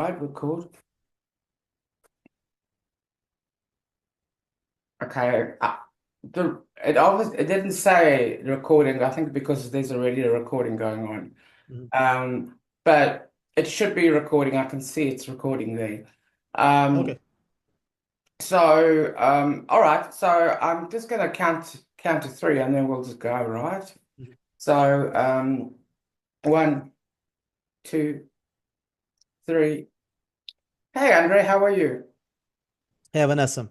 Right, record. Okay. It didn't say recording. I think because there's already a recording going on. Mhm. But it should be recording. I can see it's recording there. Um, Okay. all right. So I'm just gonna count to three, and then we'll just go, right? Mhm. So one, two, three. Hey, Andre, how are you? Hey, Vanessa,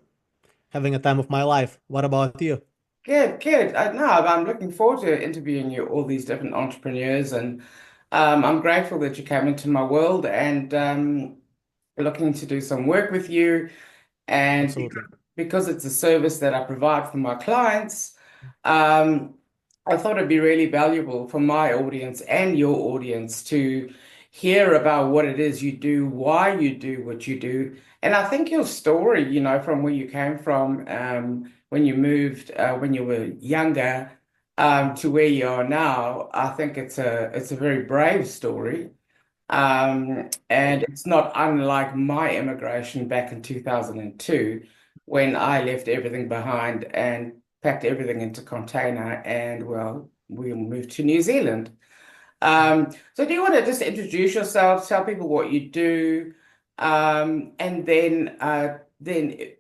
having a time of my life. What about you? Good, good. No, I'm looking forward to interviewing you, all these different entrepreneurs, and I'm grateful that you came into my world and looking to do some work with you. And Absolutely. because it's a service that I provide for my clients, um, I thought it'd be really valuable for my audience and your audience to hear about what it is you do, why you do what you do. And I think your story, from where you came from, when you moved, when you were younger, to where you are now, I think it's a very brave story. And it's not unlike my immigration back in 2002 when I left everything behind and packed everything into container and, well, we moved to New Zealand. So do you want to just introduce yourself, tell people what you do, and then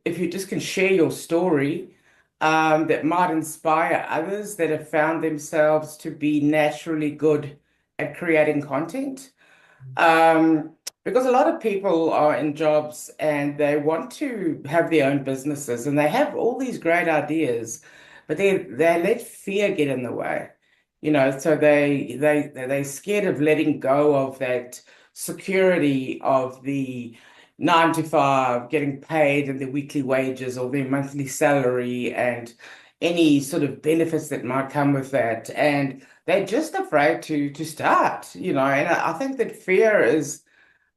if you just can share your story, that might inspire others that have found themselves to be naturally good at creating content. Um, because a lot of people are in jobs and they want to have their own businesses and they have all these great ideas, but they let fear get in the way. So they're scared of letting go of that security of the 9 to 5, getting paid and their weekly wages or their monthly salary and any sort of benefits that might come with that. And they're just afraid to start, and I think that fear is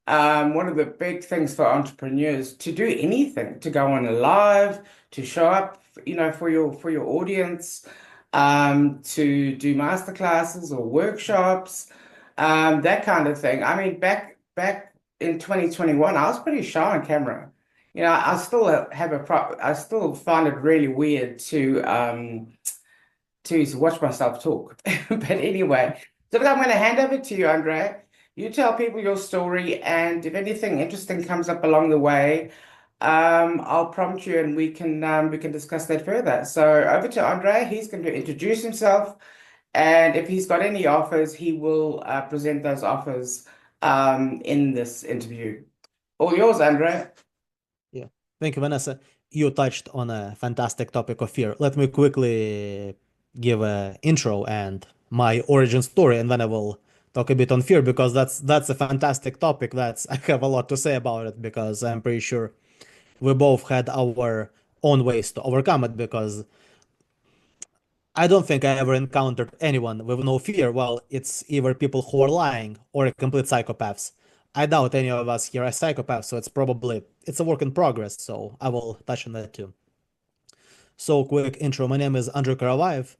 one of the big things for entrepreneurs to do anything, to go on a live, to show up, for your audience, to do master classes or workshops, that kind of thing. I mean, back in 2021, I was pretty shy on camera. I still I still find it really weird to watch myself talk. But anyway, so I'm going to hand over to you, Andre. You tell people your story, and if anything interesting comes up along the way, I'll prompt you, and we can discuss that further. So over to Andre. He's going to introduce himself, and if he's got any offers, he will present those offers in this interview. All yours, Andre. Yeah. Thank you, Vanessa. You touched on a fantastic topic of fear. Let me quickly give a intro and my origin story, and then I will talk a bit on fear because that's a fantastic topic. That's I have a lot to say about it because I'm pretty sure we both had our own ways to overcome it because I don't think I ever encountered anyone with no fear. Well, it's either people who are lying or complete psychopaths. I doubt any of us here are psychopaths, so it's a work in progress, so I will touch on that too. So quick intro. My name is Andrey Karavaev.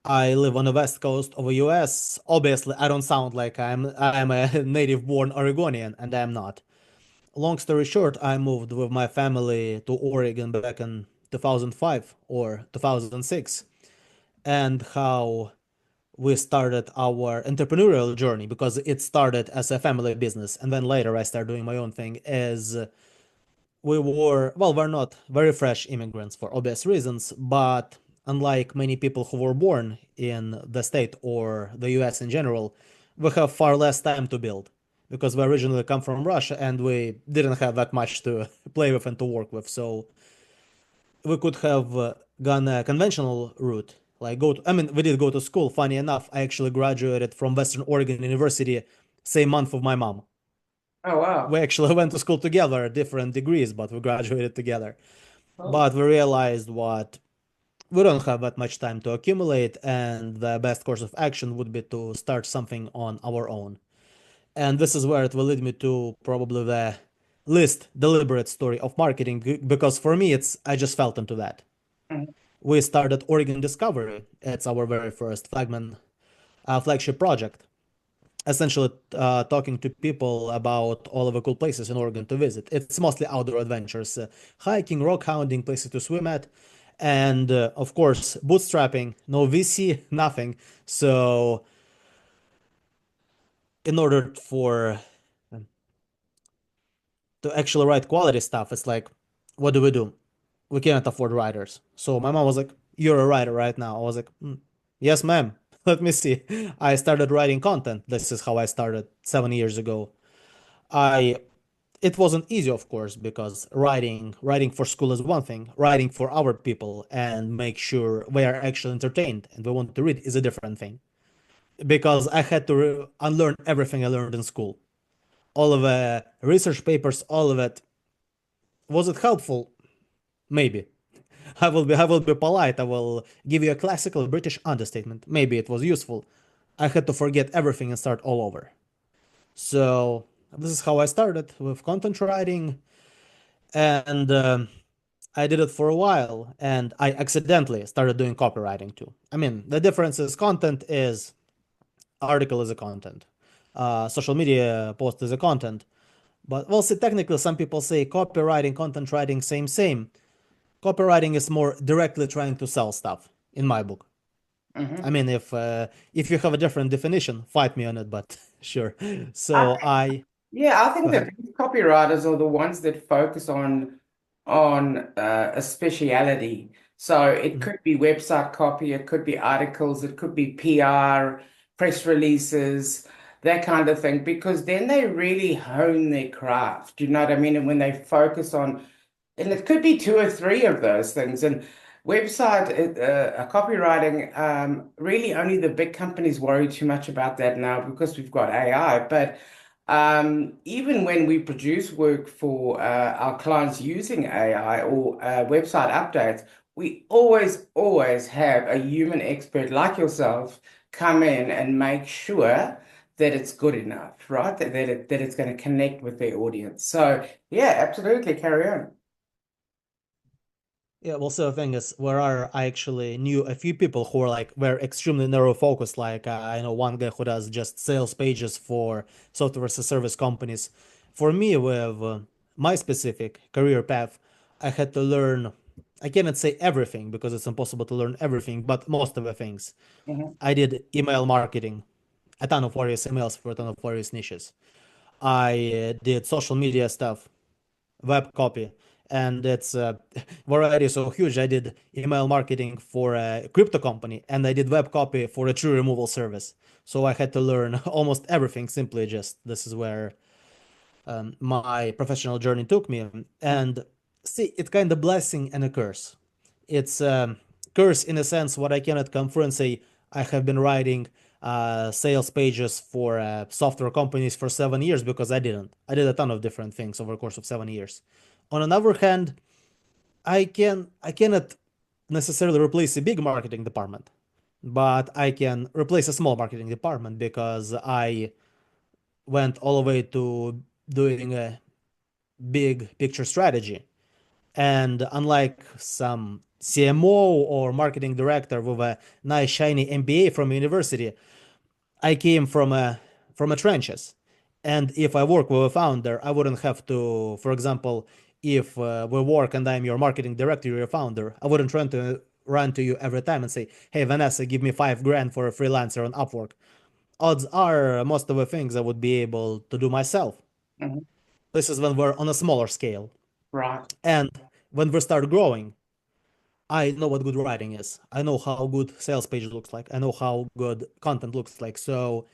I live on the west coast of the US. Obviously, I don't sound like I'm a native born Oregonian, and I'm not. Long story short, I moved with my family to Oregon back in 2005 or 2006, and how we started our entrepreneurial journey because it started as a family business and then later I started doing my own thing as we're not very fresh immigrants for obvious reasons, but unlike many people who were born in the state or the US in general, we have far less time to build because we originally come from Russia and we didn't have that much to play with and to work with. So we could have gone a conventional route, like I mean, we did go to school. Funny enough, I actually graduated from Western Oregon University same month of my mom. Oh, We wow. actually went to school together, different degrees, but we graduated together. Oh. But we realized what we don't have that much time to accumulate, and the best course of action would be to start something on our own. And this is where it will lead me to probably the least deliberate story of marketing, because for me, it's I just felt into that. Mhm. We started Oregon Discovery. It's our very first flagship project. essentially talking to people about all of the cool places in Oregon to visit. It's mostly outdoor adventures, hiking, rock hounding, places to swim at, and of course, bootstrapping, no VC, nothing. So, in order for to actually write quality stuff, it's like, what do we do? We cannot afford writers. So my mom was like, "You're a writer right now." I was like, "Yes, ma'am." Let me see. I started writing content. This is how I started 7 years ago. I It wasn't easy, of course, because writing for school is one thing. Writing for our people and make sure we are actually entertained and we want to read is a different thing. Because I had to unlearn everything I learned in school. All of the research papers, all of it. Was it helpful? Maybe. I will be polite. I will give you a classical British understatement. Maybe it was useful. I had to forget everything and start all over. So this is how I started with content writing, and I did it for a while, and I accidentally started doing copywriting too. I mean, the difference is content is article is a content, social media post is a content. But well, see, technically, some people say copywriting, content writing, same, same. Copywriting is more directly trying to sell stuff, in my book. I Hmm. mean, if you have a different definition, fight me on it, but sure. So I Yeah, I Go think the ahead. best copywriters are the ones that focus on a speciality. So it Mhm. could be website copy, it could be articles, it could be PR, press releases, that kind of thing, because then they really hone their craft. You know what I mean? And when they focus on, and it could be two or three of those things. And copywriting, really only the big companies worry too much about that now because we've got AI. But even when we produce work for our clients using AI or website updates, we always have a human expert like yourself come in and make sure that it's good enough, right? That it's going to connect with their audience. So, yeah, absolutely, carry on. Yeah, well, so the thing is, I actually knew a few people who were extremely narrow focused. Like I know one guy who does just sales pages for software as a service companies. For me, with my specific career path, I had to learn. I cannot say everything because it's impossible to learn everything, but most of the things. Mhm. I did email marketing, a ton of various emails for a ton of various niches. I did social media stuff, web copy, and it's variety is so huge. I did email marketing for a crypto company, and I did web copy for a tree removal service. So I had to learn almost everything. Simply just this is where my professional journey took me. And see, it's kind of blessing and a curse. It's a curse in a sense what I cannot come through and say I have been writing sales pages for software companies for 7 years because I didn't. I did a ton of different things over the course of 7 years. On another hand, I cannot necessarily replace a big marketing department, but I can replace a small marketing department because I went all the way to doing a big picture strategy. And unlike some CMO or marketing director with a nice shiny MBA from university, I came from a trenches. And if I work with a founder, I wouldn't have to, for example, if we work and I'm your marketing director, you're a founder, I wouldn't run to you every time and say, "Hey, Vanessa, give me 5 grand for a freelancer on Upwork." Odds are most of the things I would be able to do myself. Mhm. This is when we're on a smaller scale. Right. And when we start growing, I know what good writing is. I know how good sales page looks like. I know how good content looks like. So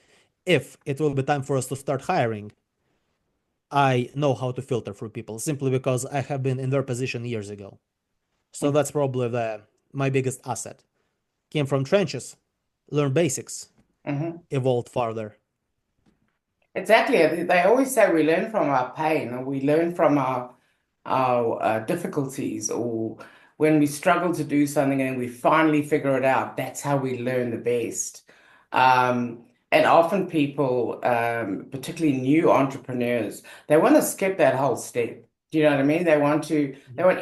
if it will be time for us to start hiring, I know how to filter through people simply because I have been in their position years ago. So that's probably the my biggest asset. Came from trenches, learn basics, Mhm. evolved farther. Exactly. They always say we learn from our pain, or we learn from our difficulties, or when we struggle to do something and we finally figure it out. That's how we learn the best. And often people, particularly new entrepreneurs, they want to skip that whole step. Do you know what I mean? They want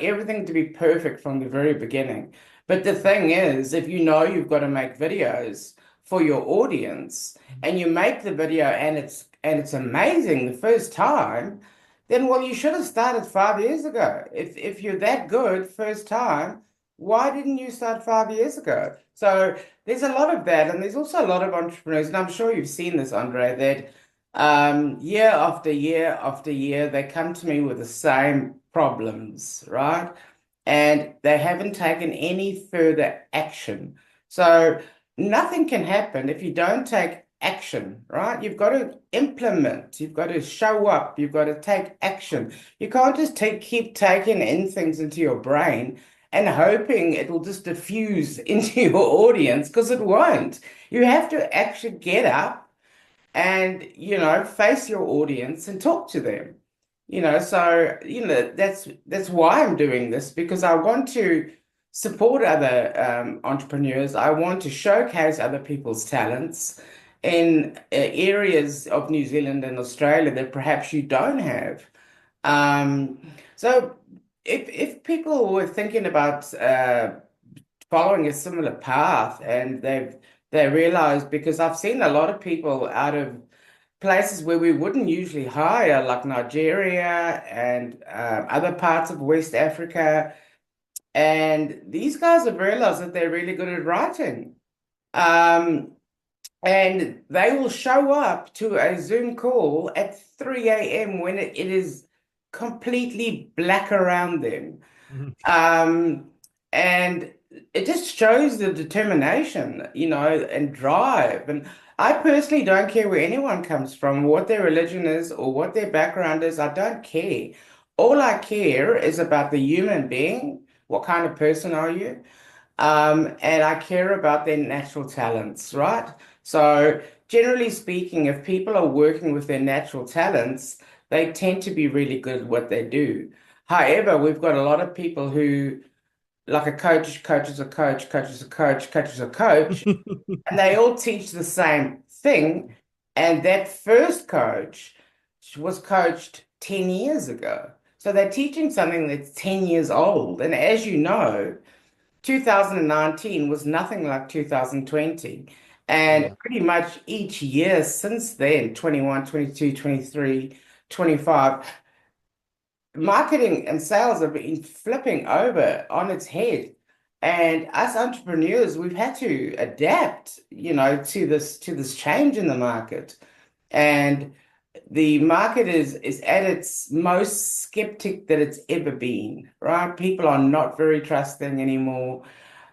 everything to be perfect from the very beginning. But the thing is, if you know you've got to make videos for your audience and you make the video and it's amazing the first time, then well, you should have started 5 years ago. If you're that good first time, why didn't you start 5 years ago? So there's a lot of that, and there's also a lot of entrepreneurs, and I'm sure you've seen this, Andre, that year after year after year, they come to me with the same problems, right? And they haven't taken any further action. So nothing can happen if you don't take action, right? You've got to implement, you've got to show up, you've got to take action. You can't just keep taking in things into your brain and hoping it will just diffuse into your audience because it won't. You have to actually get up and face your audience and talk to them. So that's why I'm doing this, because I want to support other entrepreneurs. I want to showcase other people's talents in areas of New Zealand and Australia that perhaps you don't have. So if people were thinking about following a similar path, and they realized, because I've seen a lot of people out of places where we wouldn't usually hire, like Nigeria and other parts of West Africa, and these guys have realized that they're really good at writing. Um, and they will show up to a Zoom call at 3 a.m. when it is completely black around them. Mhm. Um, and it just shows the determination, and drive. And I personally don't care where anyone comes from, what their religion is, or what their background is. I don't care. All I care is about the human being. What kind of person are you? And I care about their natural talents, right? So, generally speaking, if people are working with their natural talents, they tend to be really good at what they do. However, we've got a lot of people who, like a coach, coach is a coach, coach is a coach, coach is a coach, and they all teach the same thing. And that first coach was coached 10 years ago. So they're teaching something that's 10 years old. And as you know, 2019 was nothing like 2020. And Yeah. pretty much each year since then, 21, 22, 23, 25, marketing and sales have been flipping over on its head. And us entrepreneurs, we've had to adapt, to this change in the market. And the market is at its most skeptic that it's ever been, right? People are not very trusting anymore.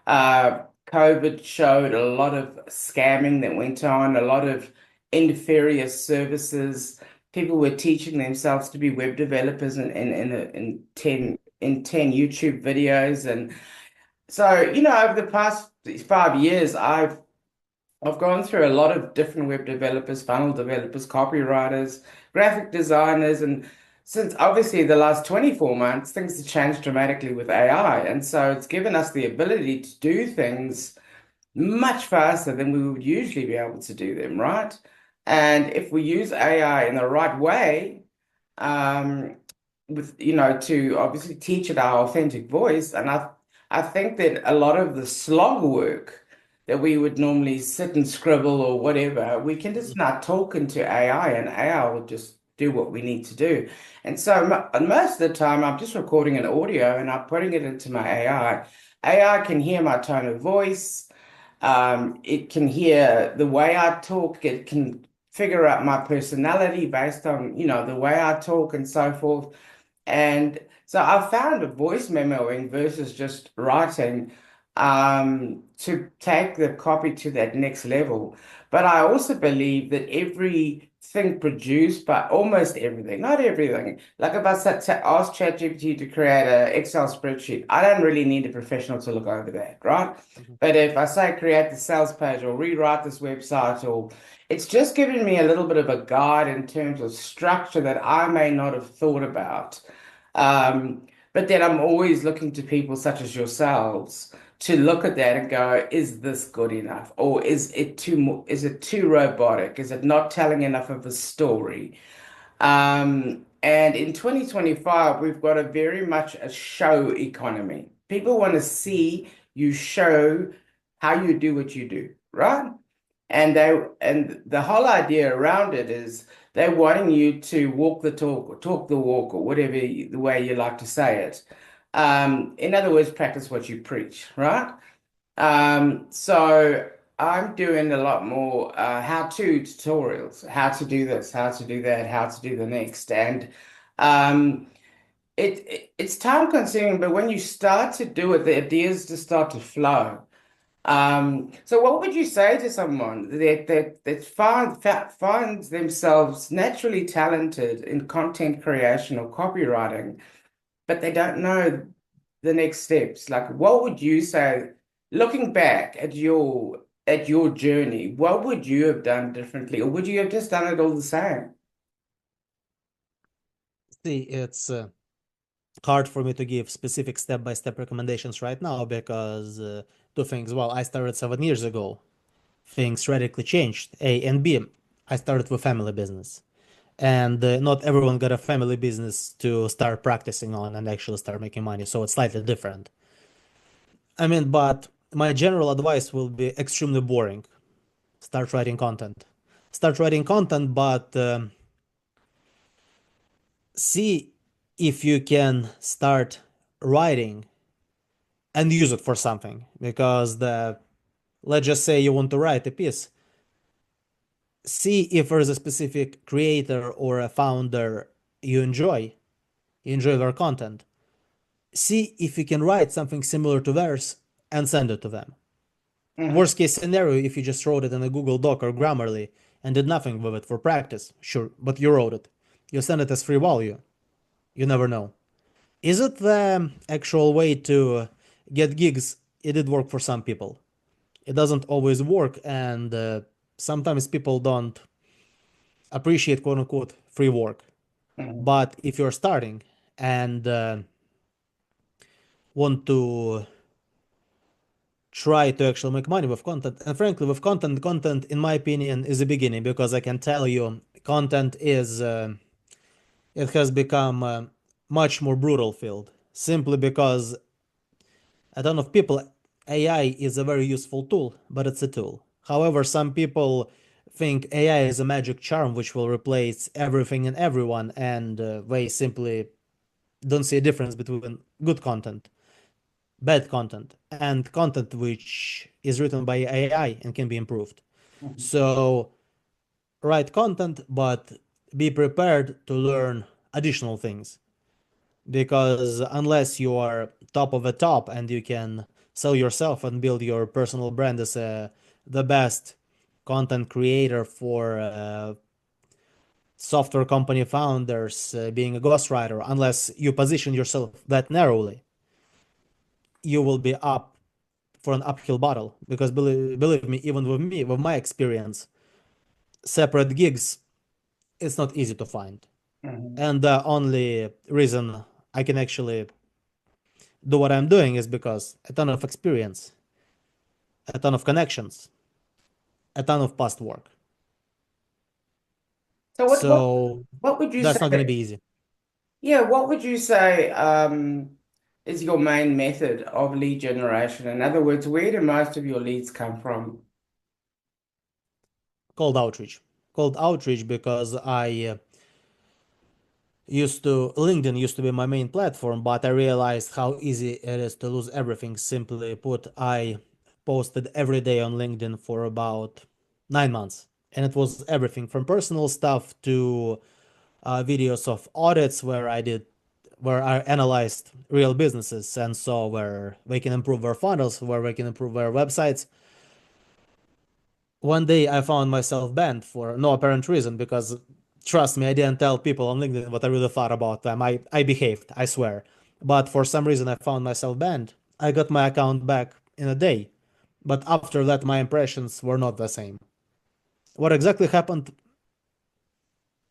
COVID showed a lot of scamming that went on, a lot of nefarious services. People were teaching themselves to be web developers in 10 YouTube videos. And so, over the past 5 years, I've gone through a lot of different web developers, funnel developers, copywriters, graphic designers, and since obviously the last 24 months, things have changed dramatically with AI. And so it's given us the ability to do things much faster than we would usually be able to do them, right? And if we use AI in the right way, um, to obviously teach it our authentic voice. And I think that a lot of the slog work that we would normally sit and scribble or whatever, we can just now talk into AI, and AI will just do what we need to do. And so most of the time, I'm just recording an audio and I'm putting it into my AI. AI can hear my tone of voice. It can hear the way I talk. It can figure out my personality based on, the way I talk and so forth. And so I found a voice memoing versus just writing to take the copy to that next level. But I also believe that everything produced by almost everything, not everything, like if I said to ask ChatGPT to create an Excel spreadsheet, I don't really need a professional to look over that, right? Mhm. But if I say create the sales page or rewrite this website, or it's just giving me a little bit of a guide in terms of structure that I may not have thought about. But then I'm always looking to people such as yourselves to look at that and go, is this good enough? Or is it too robotic? Is it not telling enough of a story? And in 2025, we've got a very much a show economy. People want to see you show how you do what you do, right? And the whole idea around it is they're wanting you to walk the talk, or talk the walk, or whatever the way you like to say it. In other words, practice what you preach, right? So I'm doing a lot more how-to tutorials, how to do this, how to do that, how to do the next, and um, it's time consuming. But when you start to do it, the ideas just start to flow. So what would you say to someone that finds themselves naturally talented in content creation or copywriting, but they don't know the next steps? Like, what would you say, looking back at your journey, what would you have done differently, or would you have just done it all the same? See, it's hard for me to give specific step-by-step recommendations right now because two things. Well, I started 7 years ago. Things radically changed. A and B, I started with family business. And not everyone got a family business to start practicing on and actually start making money. So it's slightly different. I mean, but my general advice will be extremely boring. Start writing content. Start writing content, but see if you can start writing and use it for something. Because let's just say you want to write a piece. See if there's a specific creator or a founder you enjoy their content. See if you can write something similar to theirs and send it to them. Mhm, Worst case scenario, if you just wrote it in a Google Doc or Grammarly and did nothing with it for practice, sure, but you wrote it. You send it as free value. You never know. Is it the actual way to get gigs? It did work for some people. It doesn't always work, and sometimes people don't appreciate quote unquote free work. mhm, But if you're starting and want to try to actually make money with content. And frankly, with content, in my opinion, is a beginning because I can tell you, content is it has become a much more brutal field simply because a ton of people, AI is a very useful tool, but it's a tool. However, some people think AI is a magic charm which will replace everything and everyone, and they simply don't see a difference between good content, bad content, and content which is written by AI and can be improved. mhm, So write content, but be prepared to learn additional things because unless you are top of the top and you can sell yourself and build your personal brand as the best content creator for software company founders, being a ghostwriter, unless you position yourself that narrowly, you will be up for an uphill battle because believe me, even with me, with my experience, separate gigs, it's not easy to find. mhm. And the only reason I can actually do what I'm doing is because a ton of experience, a ton of connections, a ton of past work. So So what would you that's not going to say? be easy. Yeah, what would you say is your main method of lead generation? In other words, where do most of your leads come from? Cold outreach. Cold outreach because I LinkedIn used to be my main platform, but I realized how easy it is to lose everything. Simply put, I posted every day on LinkedIn for about 9 months, and it was everything from personal stuff to videos of audits where I analyzed real businesses and saw where they can improve their funnels, where they can improve their websites. One day I found myself banned for no apparent reason because, trust me, I didn't tell people on LinkedIn what I really thought about them. I behaved, I swear. But for some reason I found myself banned. I got my account back in a day. But after that, my impressions were not the same. What exactly happened,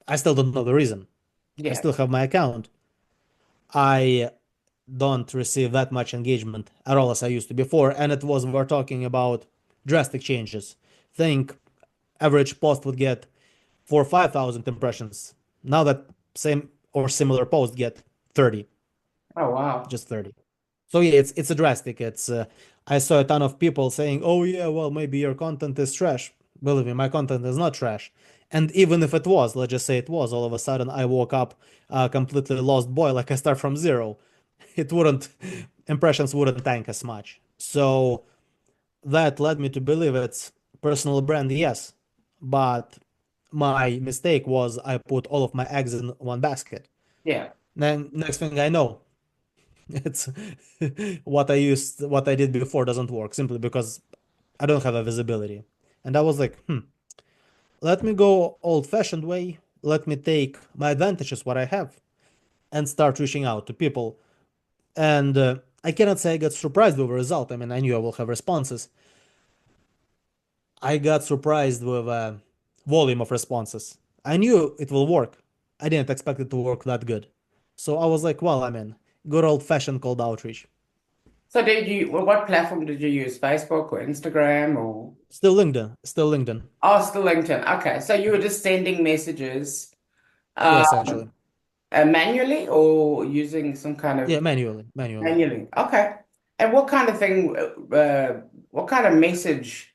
I still don't know the reason. I Yeah. still have my account. I don't receive that much engagement at all as I used to before, and it was we're talking about drastic changes. Think average post would get 4 or 5 thousand impressions. Now that same or similar post get 30, Oh, wow. just 30. So yeah, it's a drastic. It's I saw a ton of people saying, "Oh yeah, well maybe your content is trash." Believe me, my content is not trash. And even if it was, let's just say it was, all of a sudden I woke up a completely lost boy, like I start from zero. It wouldn't, impressions wouldn't tank as much. So that led me to believe it's personal brand, yes. But my mistake was I put all of my eggs in one basket. Yeah. Then next thing I know, it's what I did before doesn't work simply because I don't have a visibility. And I was like, let me go old-fashioned way. Let me take my advantages, what I have, and start reaching out to people. And I cannot say I got surprised with the result. I mean, I knew I will have responses. I got surprised with volume of responses. I knew it will work. I didn't expect it to work that good. So I was like, well, I mean, good old-fashioned cold outreach. So what platform did you use? Facebook or Instagram or? Still LinkedIn. Still LinkedIn. Oh, still LinkedIn. Okay. So you were just sending messages Yeah, uh, essentially. manually or using some kind Yeah, of manually. manually? Okay. And what kind of thing, what kind of message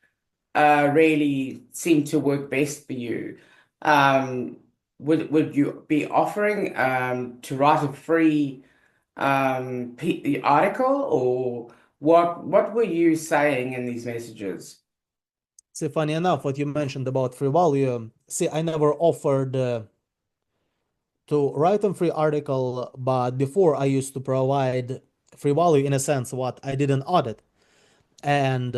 really seemed to work best for you? Um, would you be offering to write a free article, or what were you saying in these messages? See, funny enough, what you mentioned about free value. See, I never offered to write a free article, but before I used to provide free value in a sense what I didn't audit. And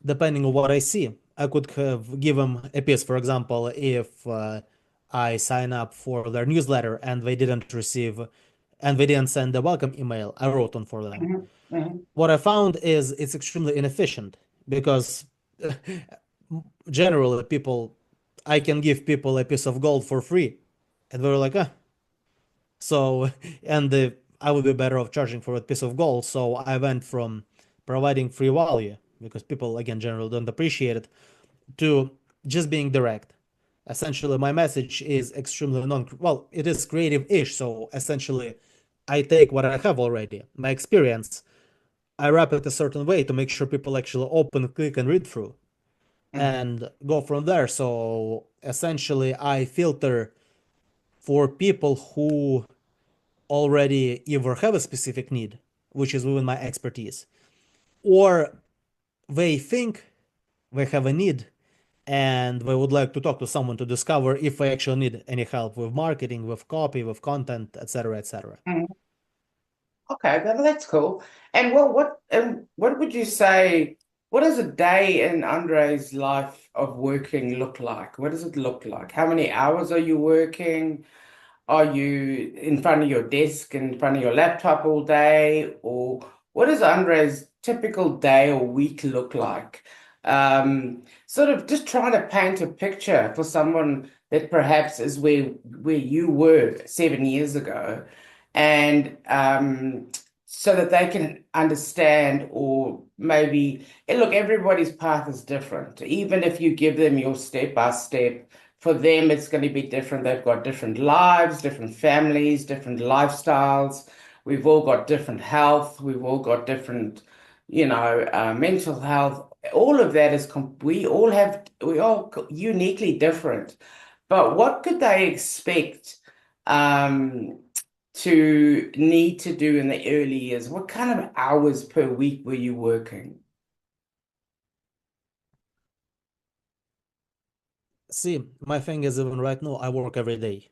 depending on what I see, I could have given a piece, for example, if I sign up for their newsletter and they didn't send a welcome email, I wrote one for them. Mhm, mhm, What I found is it's extremely inefficient because generally people, I can give people a piece of gold for free, and they're like, ah. So, and I would be better off charging for a piece of gold. So I went from providing free value because people again generally don't appreciate it to just being direct. Essentially, my message is extremely well, it is creative-ish. So essentially, I take what I have already, my experience, I wrap it a certain way to make sure people actually open, click, and read through, mhm, and go from there. So essentially, I filter for people who already either have a specific need, which is within my expertise, or they think they have a need and they would like to talk to someone to discover if they actually need any help with marketing, with copy, with content, etc., etc. mhm. Okay, that's cool. And what would you say? What does a day in Andrei's life of working look like? What does it look like? How many hours are you working? Are you in front of your desk, in front of your laptop all day? Or what does Andre's typical day or week look like? Sort of just trying to paint a picture for someone that perhaps is where you were 7 years ago, and so that they can understand, or maybe, and look, everybody's path is different. Even if you give them your step by step, for them, it's going to be different. They've got different lives, different families, different lifestyles. We've all got different health. We've all got different, mental health. All of that is, we all uniquely different. But what could they expect um, to need to do in the early years? What kind of hours per week were you working? See, my thing is even right now, I work every day.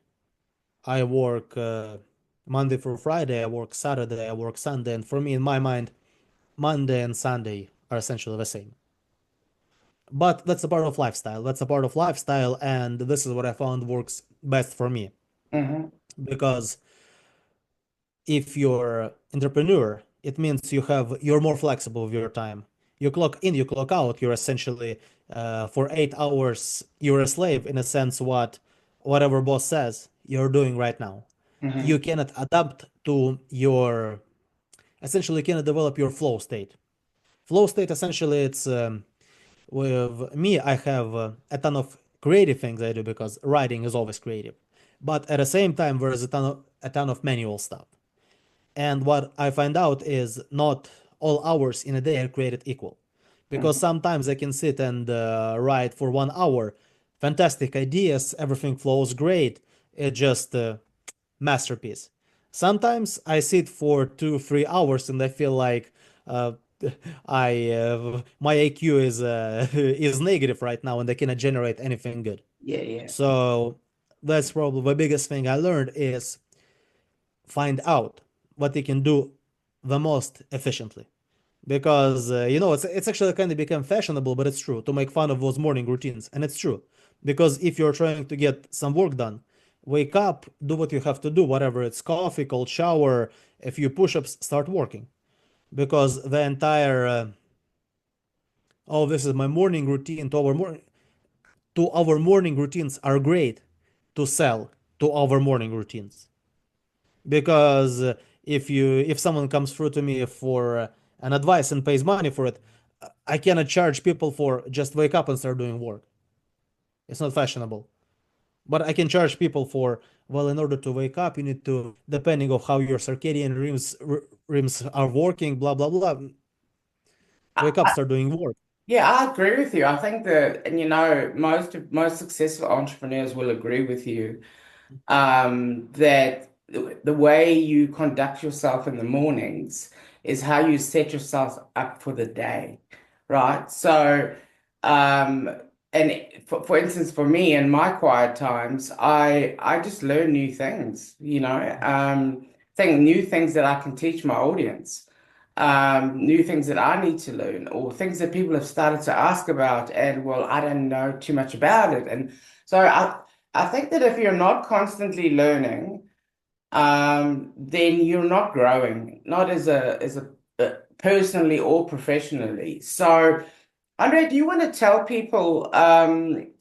I work Monday through Friday, I work Saturday, I work Sunday, and for me, in my mind, Monday and Sunday are essentially the same. But that's a part of lifestyle. That's a part of lifestyle, and this is what I found works best for me. Hmm. Because if you're entrepreneur, it means you're more flexible with your time. You clock in, you clock out. You're essentially for 8 hours, you're a slave in a sense. Whatever boss says, you're doing right now. Hmm. You cannot adapt to your essentially you cannot develop your flow state. Flow state essentially it's with me, I have a ton of creative things I do because writing is always creative. But at the same time, there is a ton of manual stuff. And what I find out is not all hours in a day are created equal. because sometimes I can sit and write for 1 hour. Fantastic ideas, everything flows great. It's just a masterpiece. Sometimes I sit for 2, 3 hours and I feel like uh, I my IQ is is negative right now and I cannot generate anything good. Yeah, yeah. So that's probably the biggest thing I learned is find out what you can do the most efficiently. Because it's actually kind of become fashionable, but it's true to make fun of those morning routines, and it's true because if you're trying to get some work done, wake up, do what you have to do, whatever it's coffee, cold shower, a few push-ups, start working. Because the entire oh, this is my morning routine to our morning routines are great to sell to our morning routines because if someone comes through to me for an advice and pays money for it, I cannot charge people for just wake up and start doing work. It's not fashionable. But I can charge people for, well, in order to wake up, you need to, depending on how your circadian rims are working, blah blah blah. Wake up, I, start doing work. Yeah, I agree with you. I think that, and most successful entrepreneurs will agree with you, that the way you conduct yourself in the mornings is how you set yourself up for the day, right? So, um, and for instance, for me in my quiet times, I just learn new things, think new things that I can teach my audience, new things that I need to learn, or things that people have started to ask about, and well, I don't know too much about it, and so I think that if you're not constantly learning, then you're not growing, not personally or professionally. So, Andre, do you want to tell people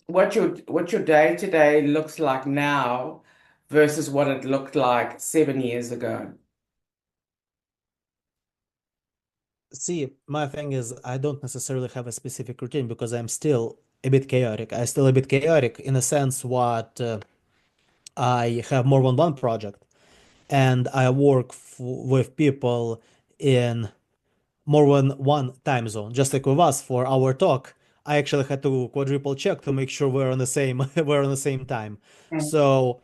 what your day to day looks like now versus what it looked like 7 years ago? See, my thing is, I don't necessarily have a specific routine because I'm still a bit chaotic. I still a bit chaotic in a sense what I have more than one project and I work with people in more than one time zone. Just like with us for our talk, I actually had to quadruple check to make sure we're on the same we're on the same time. Mm. So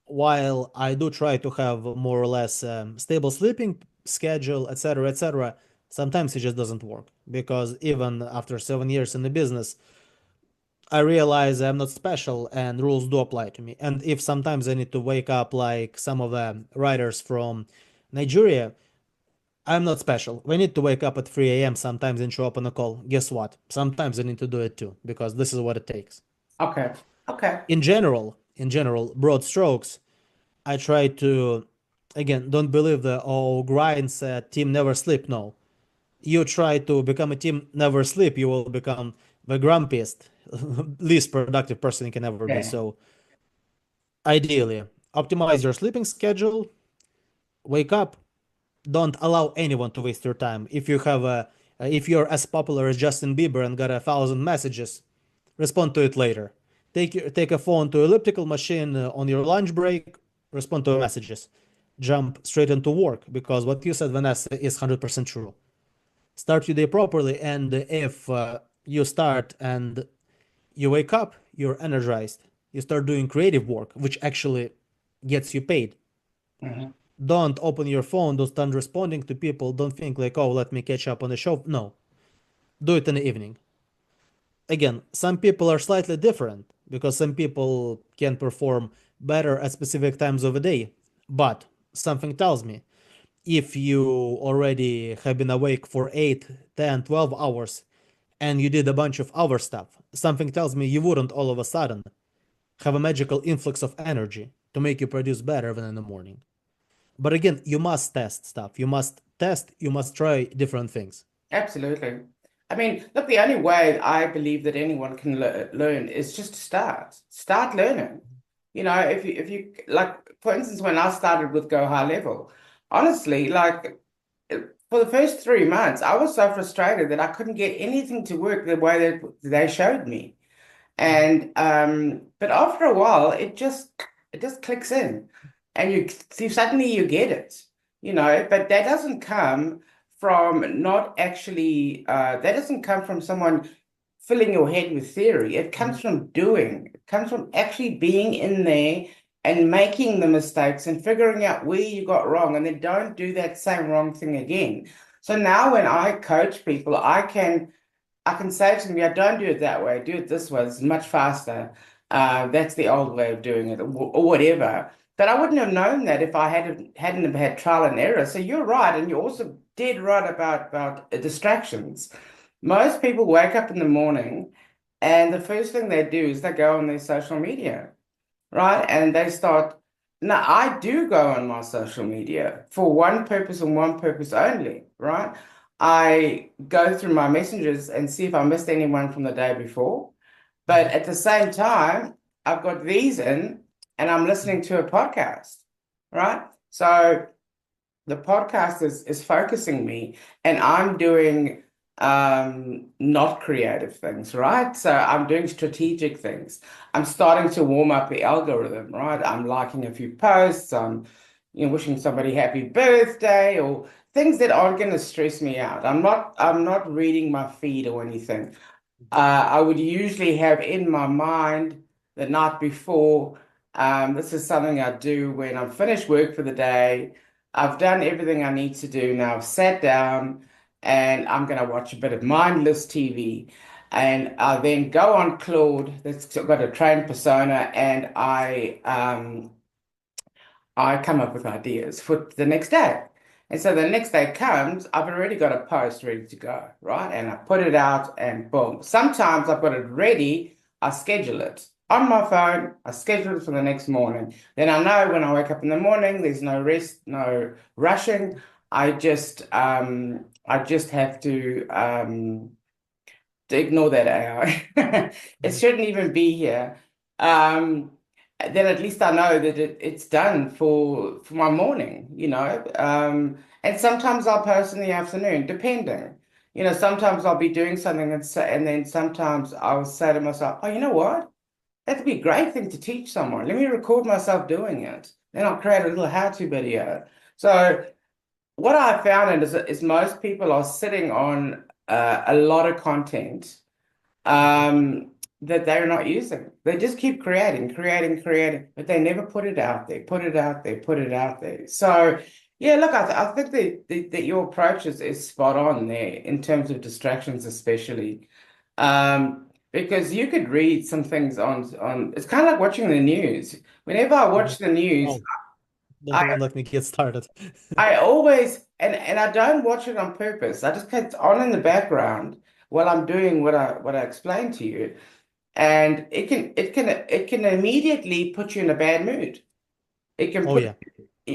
while I do try to have more or less stable sleeping schedule, etc., etc., sometimes it just doesn't work because even after 7 years in the business, I realize I'm not special and rules do apply to me. And if sometimes I need to wake up like some of the writers from Nigeria, I'm not special. We need to wake up at 3 a.m. sometimes and show up on a call. Guess what? Sometimes I need to do it too, because this is what it takes. Okay. Okay. In general, broad strokes, I try to, again, don't believe the oh grinds team never sleep. No, you try to become a team never sleep, you will become the grumpiest, least productive person you can ever be. Yeah. So ideally, optimize your sleeping schedule, wake up, don't allow anyone to waste your time. If you're as popular as Justin Bieber and got 1,000 messages, respond to it later. Take a phone to elliptical machine on your lunch break, respond to messages. Jump straight into work because what you said, Vanessa, is 100% true. Start your day properly, and if you start and you wake up, you're energized. You start doing creative work, which actually gets you paid. Mhm. Don't open your phone, don't start responding to people, don't think like, oh, let me catch up on the show. No, do it in the evening. Again, some people are slightly different because some people can perform better at specific times of the day. But something tells me if you already have been awake for 8, 10, 12 hours and you did a bunch of other stuff, something tells me you wouldn't all of a sudden have a magical influx of energy to make you produce better than in the morning. But again, you must test stuff. You must try different things. Absolutely. I mean, look, the only way I believe that anyone can learn is just to start learning. If you like, for instance, when I started with Go High Level, honestly, like for the first 3 months, I was so frustrated that I couldn't get anything to work the way that they showed me. And but after a while, it just clicks in, and you see suddenly you get it, But that doesn't come from not actually, that doesn't come from someone filling your head with theory. It comes from doing. It comes from actually being in there and making the mistakes and figuring out where you got wrong, and then don't do that same wrong thing again. So now when I coach people, I can say to them, yeah, don't do it that way. Do it this way. It's much faster. That's the old way of doing it, or whatever. But I wouldn't have known that if I hadn't have had trial and error. So you're right, and you're also dead right about distractions. Most people wake up in the morning, and the first thing they do is they go on their social media, right? And they start. Now, I do go on my social media for one purpose and one purpose only, right? I go through my messages and see if I missed anyone from the day before. But Mhm. at the same time, I've got these in and I'm listening to a podcast, right? So the podcast is focusing me and I'm doing not creative things, right? So I'm doing strategic things. I'm starting to warm up the algorithm, right? I'm liking a few posts, I'm wishing somebody happy birthday or things that aren't going to stress me out. I'm not reading my feed or anything. I would usually have in my mind the night before. This is something I do when I'm finished work for the day. I've done everything I need to do now. I've sat down and I'm going to watch a bit of mindless TV. And I then go on Claude, that's got a trained persona, and I come up with ideas for the next day. And so the next day comes, I've already got a post ready to go, right? And I put it out and boom. Sometimes I've got it ready, I schedule it on my phone, I schedule it for the next morning. Then I know when I wake up in the morning, there's no rest, no rushing. I just have to ignore that AI. It Mhm. shouldn't even be here. Um, then at least I know that it's done for my morning, and sometimes I'll post in the afternoon, depending. Sometimes I'll be doing something and then sometimes I'll say to myself, oh, you know what? That'd be a great thing to teach someone. Let me record myself doing it. Then I'll create a little how-to video. So what I found is most people are sitting on a lot of content Mhm. that they're not using. They just keep creating, creating, creating, but they never put it out there, put it out there, put it out there. So, yeah, look, I think that your approach is spot on there in terms of distractions, especially. Because you could read some things on it's kind of like watching the news. Whenever I Mhm. watch the news, Oh, don't I even let me get started. I always and I don't watch it on purpose. I just keep it on in the background while I'm doing what I explained to you. And it can immediately put you in a bad mood. It can Oh put yeah.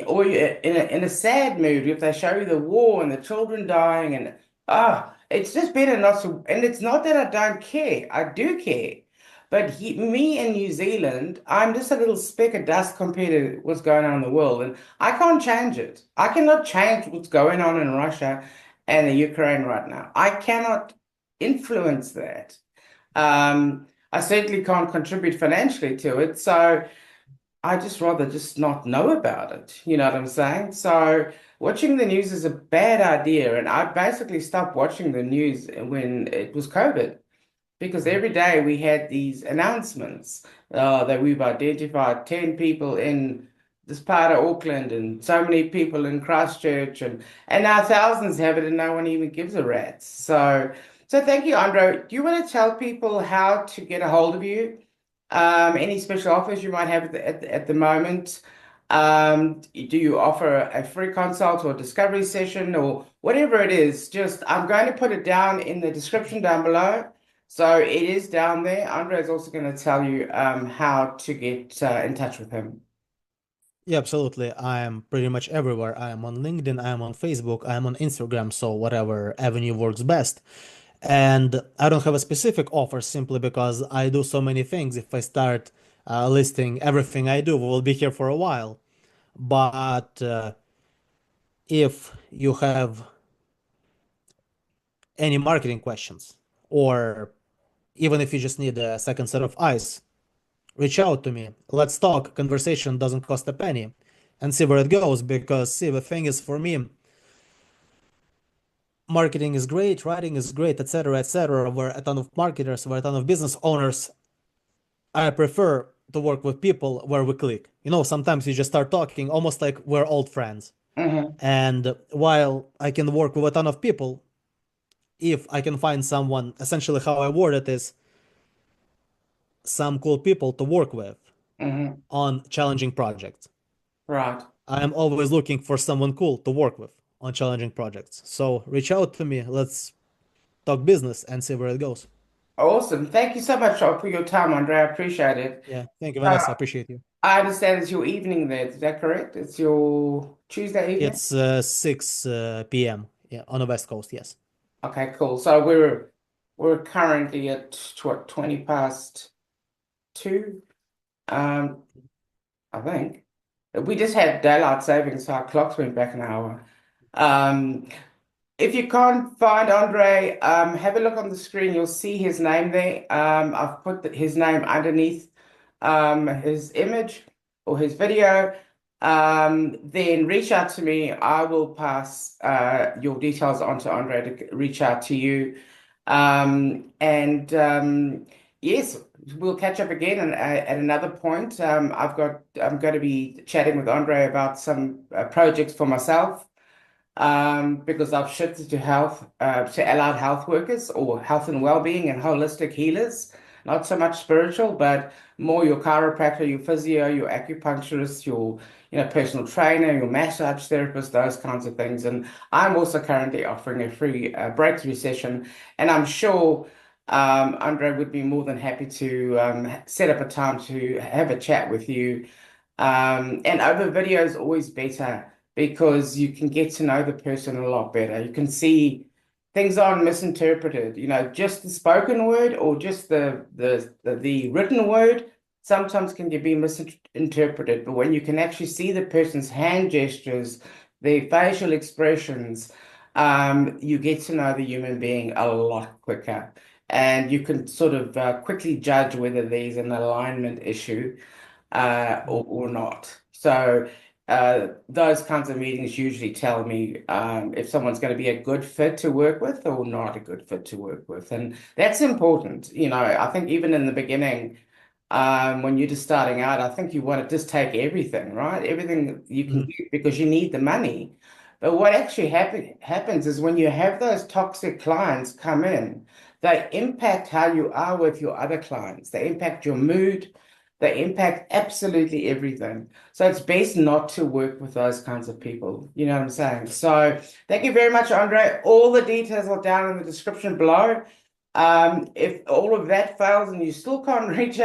or you in a sad mood if they show you the war and the children dying and it's just better not to. And it's not that I don't care. I do care. But me in New Zealand, I'm just a little speck of dust compared to what's going on in the world, and I can't change it. I cannot change what's going on in Russia and the Ukraine right now. I cannot influence that. I certainly can't contribute financially to it, so I just rather just not know about it. You know what I'm saying? So watching the news is a bad idea, and I basically stopped watching the news when it was COVID because Mhm. every day we had these announcements that we've identified 10 people in this part of Auckland and so many people in Christchurch and now thousands have it and no one even gives a rat's. So thank you, Andro. Do you want to tell people how to get a hold of you? Any special offers you might have at the moment? Do you offer a free consult or discovery session or whatever it is? Just I'm going to put it down in the description down below. So it is down there. Andre is also going to tell you how to get in touch with him. Yeah, absolutely. I am pretty much everywhere. I am on LinkedIn, I am on Facebook, I am on Instagram, so whatever avenue works best. And I don't have a specific offer simply because I do so many things. If I start listing everything I do, we will be here for a while. But if you have any marketing questions, or even if you just need a second set of eyes, reach out to me. Let's talk. Conversation doesn't cost a penny and see where it goes. Because, see, the thing is for me, marketing is great, writing is great, etc., etc. We're a ton of marketers, we're a ton of business owners. I prefer to work with people where we click. Sometimes you just start talking almost like we're old friends. Hmm. And while I can work with a ton of people, if I can find someone, essentially how I word it is some cool people to work with Hmm. on challenging projects. Right. I am always looking for someone cool to work with on challenging projects. So reach out to me. Let's talk business and see where it goes. Awesome. Thank you so much for your time, Andre. I appreciate it. Yeah, thank you, Uh, Vanessa. I appreciate you. I understand it's your evening there. Is that correct? It's your Tuesday evening? It's 6 p.m. Yeah, on the West Coast. Yes. Okay, cool. So we're currently at what, 20 past two? Um, I think. We just had daylight savings, so our clocks went back an hour. Um, If you can't find Andre, have a look on the screen. You'll see his name there. I've put his name underneath his image or his video. Then reach out to me. I will pass your details on to Andre to reach out to you. And yes, we'll catch up again at another point. I'm going to be chatting with Andre about some projects for myself because I've shifted to health, to allied health workers or health and well-being and holistic healers, not so much spiritual, but more your chiropractor, your physio, your acupuncturist, your, personal trainer, your massage therapist, those kinds of things. And I'm also currently offering a free breakthrough session, and I'm sure Andre would be more than happy to set up a time to have a chat with you and over video is always better because you can get to know the person a lot better. You can see things aren't misinterpreted. Just the spoken word or just the written word sometimes can be misinterpreted. But when you can actually see the person's hand gestures, their facial expressions, you get to know the human being a lot quicker. And you can sort of quickly judge whether there's an alignment issue or not. So those kinds of meetings usually tell me if someone's going to be a good fit to work with or not a good fit to work with. And that's important. I think even in the beginning, when you're just starting out, I think you want to just take everything, right? Everything you can Mhm. get because you need the money. But what actually happens is when you have those toxic clients come in, they impact how you are with your other clients. They impact your mood. They impact absolutely everything. So it's best not to work with those kinds of people. You know what I'm saying? So thank you very much, Andre. All the details are down in the description below. If all of that fails and you still can't reach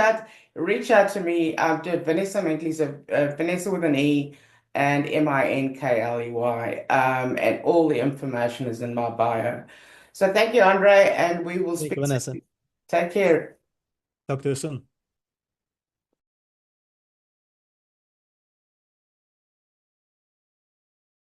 out to me. To Vanessa Minkley, so Vanessa with an E and Minkley. And all the information is in my bio. So thank you, Andre, and we will Thank speak you, Vanessa. soon. Take care. Talk to you soon.